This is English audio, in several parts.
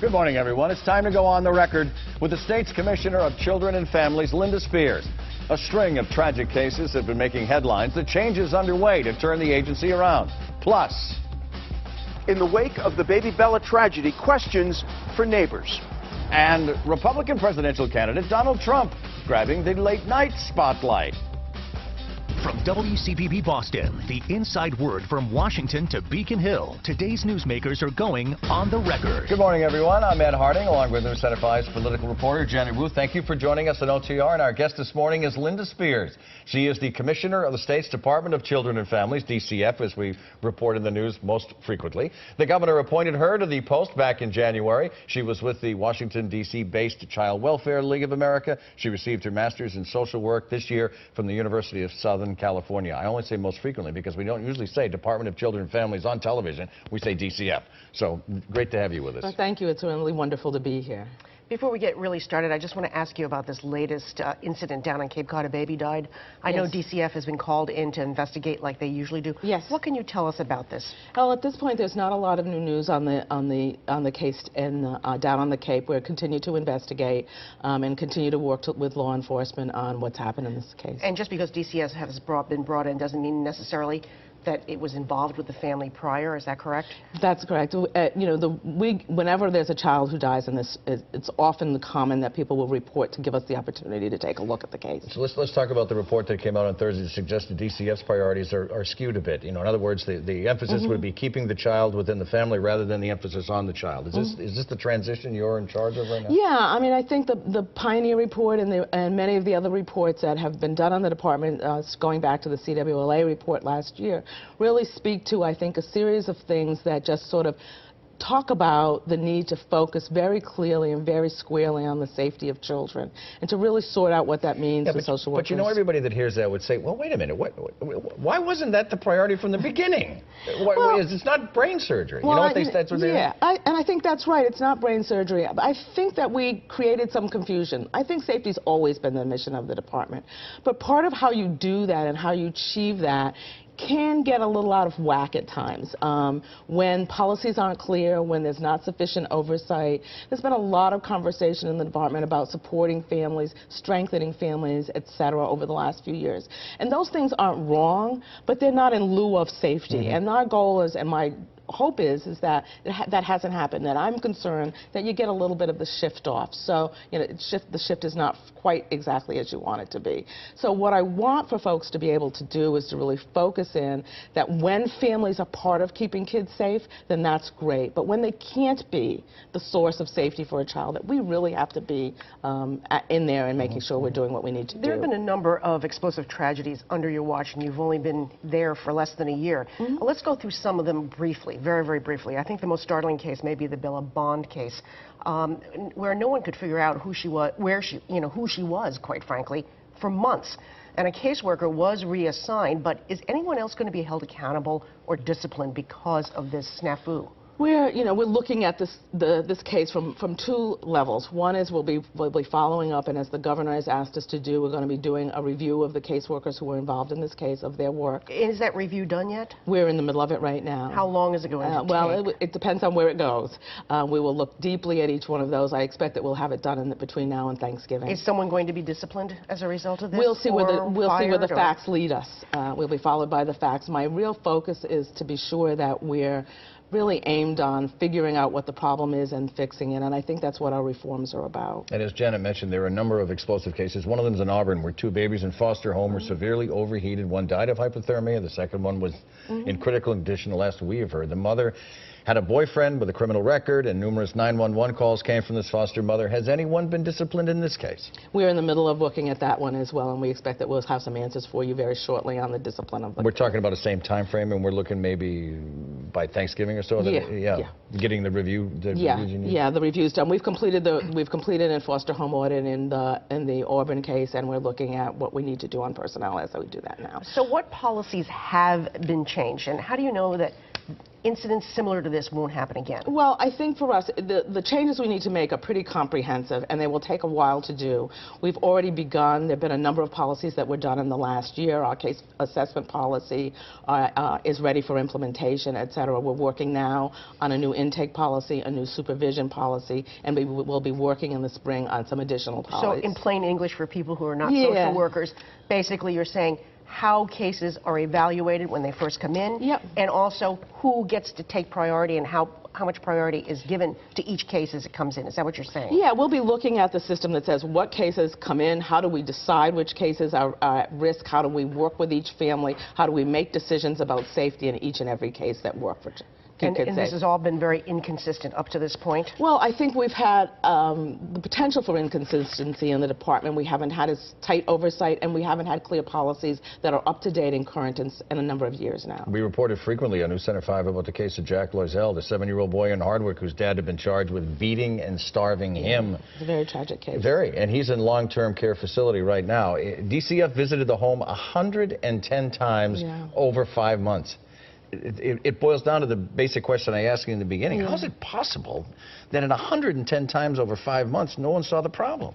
Good morning, everyone. It's time to go on the record with the state's Commissioner of Children and Families, Linda Spears. A string of tragic cases have been making headlines. The change is underway to turn the agency around. Plus, in the wake of the Baby Bella tragedy, questions for neighbors. And Republican presidential candidate Donald Trump grabbing the late-night spotlight. From WCPB Boston, the inside word from Washington to Beacon Hill. Today's newsmakers are going on the record. Good morning, everyone. I'm Ed Harding, along with News Center 5's political reporter, Janet Wu. Thank you for joining us at OTR. And our guest this morning is Linda Spears. She is the Commissioner of the state's Department of Children and Families, DCF, as we report in the news most frequently. The governor appointed her to the post back in January. She was with the Washington, D.C.-based Child Welfare League of America. She received her master's in social work this year from the University of Southern California. I only say most frequently because we don't usually say Department of Children and Families on television. We say DCF. So great to have you with us. Well, thank you. It's really wonderful to be here. Before we get really started, I just want to ask you about this latest incident down on Cape Cod. A baby died. I know DCF has been called in to investigate like they usually do. Yes. What can you tell us about this? Well, at this point, there's not a lot of new news on the case down on the Cape. We're continue to investigate and continue to work with law enforcement on what's happened in this case. And just because DCF has been brought in doesn't mean necessarily that it was involved with the family prior. Is that correct? That's correct. Whenever there's a child who dies in this, it's often common that people will report to give us the opportunity to take a look at the case. So let's talk about the report that came out on Thursday that suggested DCF's priorities are skewed a bit. In other words, the emphasis would be keeping the child within the family rather than the emphasis on the child. Is this the transition you're in charge of right now? Yeah, I mean, I think the Pioneer report and many of the other reports that have been done on the department, going back to the CWLA report last year, really speak to, I think, a series of things that just sort of talk about the need to focus very clearly and very squarely on the safety of children and to really sort out what that means for social workers. But everybody that hears that would say, well, wait a minute, why wasn't that the priority from the beginning? It's not brain surgery. Well, and I think that's right. It's not brain surgery. I think that we created some confusion. I think safety's always been the mission of the department. But part of how you do that and how you achieve that can get a little out of whack at times. When policies aren't clear, when there's not sufficient oversight. There's been a lot of conversation in the department about supporting families, strengthening families, et cetera, over the last few years. And those things aren't wrong, but they're not in lieu of safety. And our goal is, and my hope is that that hasn't happened, that I'm concerned that you get a little bit of the shift off. So, the shift is not quite exactly as you want it to be. So what I want for folks to be able to do is to really focus in that when families are part of keeping kids safe, then that's great. But when they can't be the source of safety for a child, that we really have to be in there and making sure we're doing what we need to do. There have been a number of explosive tragedies under your watch, and you've only been there for less than a year. Let's go through some of them briefly. Very, very briefly. I think the most startling case may be the Bella Bond case, where no one could figure out who she was, who she was, quite frankly, for months. And a caseworker was reassigned, but is anyone else going to be held accountable or disciplined because of this snafu? We're looking at this case from two levels. One is we'll be following up, and as the governor has asked us to do, we're going to be doing a review of the caseworkers who were involved in this case, of their work. Is that review done yet? We're in the middle of it right now. How long is it going to take? Well, it depends on where it goes. We will look deeply at each one of those. I expect that we'll have it done between now and Thanksgiving. Is someone going to be disciplined as a result of this? We'll see where the facts lead us. We'll be followed by the facts. My real focus is to be sure that we're really aimed on figuring out what the problem is and fixing it, and I think that's what our reforms are about. And as Janet mentioned, there are a number of explosive cases. One of them is in Auburn, where two babies in foster home were severely overheated. One died of hypothermia. The second one was in critical condition, the last we have heard. The mother had a boyfriend with a criminal record, and numerous 911 calls came from this foster mother. Has anyone been disciplined in this case? We're in the middle of looking at that one as well, and we expect that we'll have some answers for you very shortly on the discipline of them. We're talking about the same time frame, and we're looking maybe by Thanksgiving or so? Getting the review? The review's done. We've completed a foster home audit in the Auburn case, and we're looking at what we need to do on personnel as we do that now. So what policies have been changed, and how do you know that incidents similar to this won't happen again? Well, I think for us, the changes we need to make are pretty comprehensive, and they will take a while to do. We've already begun. There have been a number of policies that were done in the last year. Our case assessment policy is ready for implementation, et cetera. We're working now on a new intake policy, a new supervision policy, and we will be working in the spring on some additional policies. So in plain English for people who are not social workers, basically you're saying how cases are evaluated when they first come in, and also who gets to take priority and how much priority is given to each case as it comes in. Is that what you're saying? Yeah, we'll be looking at the system that says what cases come in, how do we decide which cases are at risk, how do we work with each family, how do we make decisions about safety in each and every case that work for And this has all been very inconsistent up to this point? Well, I think we've had the potential for inconsistency in the department. We haven't had as tight oversight, and we haven't had clear policies that are up to date and current in a number of years now. We reported frequently on News Center 5 about the case of Jack Loisel, the 7-year-old boy in Hardwick whose dad had been charged with beating and starving him. It's a very tragic case. Very, and he's in long-term care facility right now. DCF visited the home 110 times over 5 months. It boils down to the basic question I asked you in the beginning. How is it possible that in 110 times over 5 months, no one saw the problem?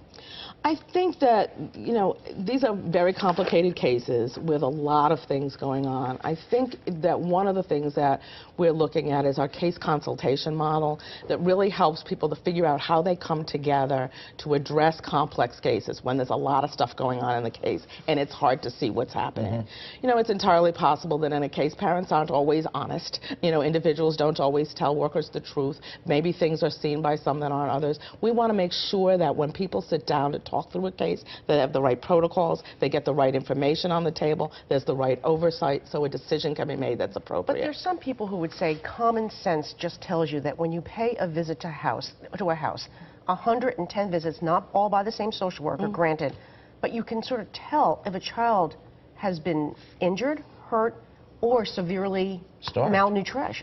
I think that, you know, these are very complicated cases with a lot of things going on. I think that one of the things that we're looking at is our case consultation model that really helps people to figure out how they come together to address complex cases when there's a lot of stuff going on in the case and it's hard to see what's happening. You know, it's entirely possible that in a case parents aren't always honest. You know, individuals don't always tell workers the truth. Maybe things are seen by some that aren't others. We want to make sure that when people sit down to talk through a case, they have the right protocols, they get the right information on the table, there's the right oversight so a decision can be made that's appropriate. But there's some people who would say common sense just tells you that when you pay a visit to a house, 110 visits, not all by the same social worker, granted, but you can sort of tell if a child has been injured, hurt, or severely malnourished,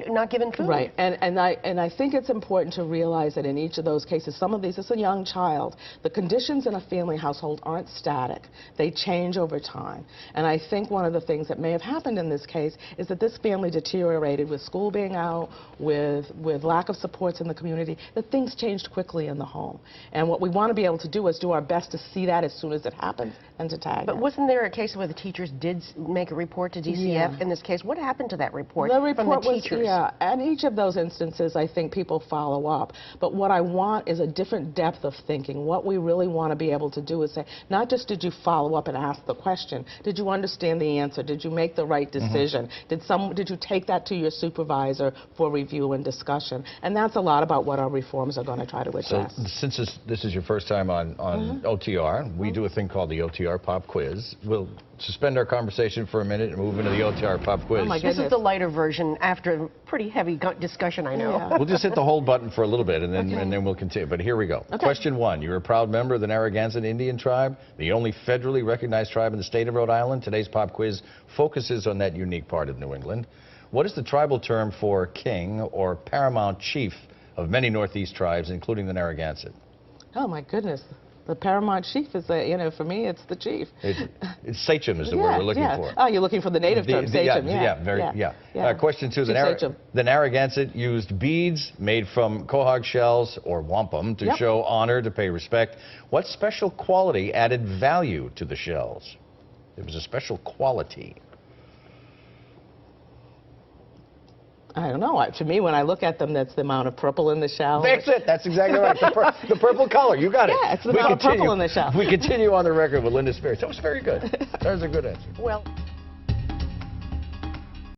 not given food. Right, and I think it's important to realize that in each of those cases, some of these, it's a young child. The conditions in a family household aren't static. They change over time. And I think one of the things that may have happened in this case is that this family deteriorated with school being out, with lack of supports in the community, that things changed quickly in the home. And what we want to be able to do is do our best to see that as soon as it happens and to tag But it. wasn't there a case where the teachers did make a report to DCF in this case? What happened to that report, the report from the teachers? and each of those instances, I think people follow up. But what I want is a different depth of thinking. What we really want to be able to do is say, not just did you follow up and ask the question, did you understand the answer? Did you make the right decision? Did you take that to your supervisor for review and discussion? And that's a lot about what our reforms are going to try to address. So since this is your first time on OTR, we do a thing called the OTR Pop Quiz. We'll suspend our conversation for a minute and move into the OTR Pop Quiz. Oh my This is the lighter version after a pretty heavy discussion, I know. We'll just hit the hold button for a little bit and then we'll continue. But here we go. Question 1. You're a proud member of the Narragansett Indian tribe, the only federally recognized tribe in the state of Rhode Island. Today's pop quiz focuses on that unique part of New England. What is the tribal term for king or paramount chief of many Northeast tribes, including the Narragansett? Oh my goodness. The paramount chief is, you know, for me, it's the chief. It's sachem is the word we're looking for. Oh, you're looking for the native term, sachem. Question 2, the Narragansett used beads made from quahog shells or wampum to show honor, to pay respect. What special quality added value to the shells? It was a special quality. I don't know. To me, when I look at them, that's the amount of purple in the shell. That's it. That's exactly right. The purple color. You got it. Yeah, it's the amount of purple in the shell. We continue on the record with Linda Spears. That was very good. That was a good answer. Well.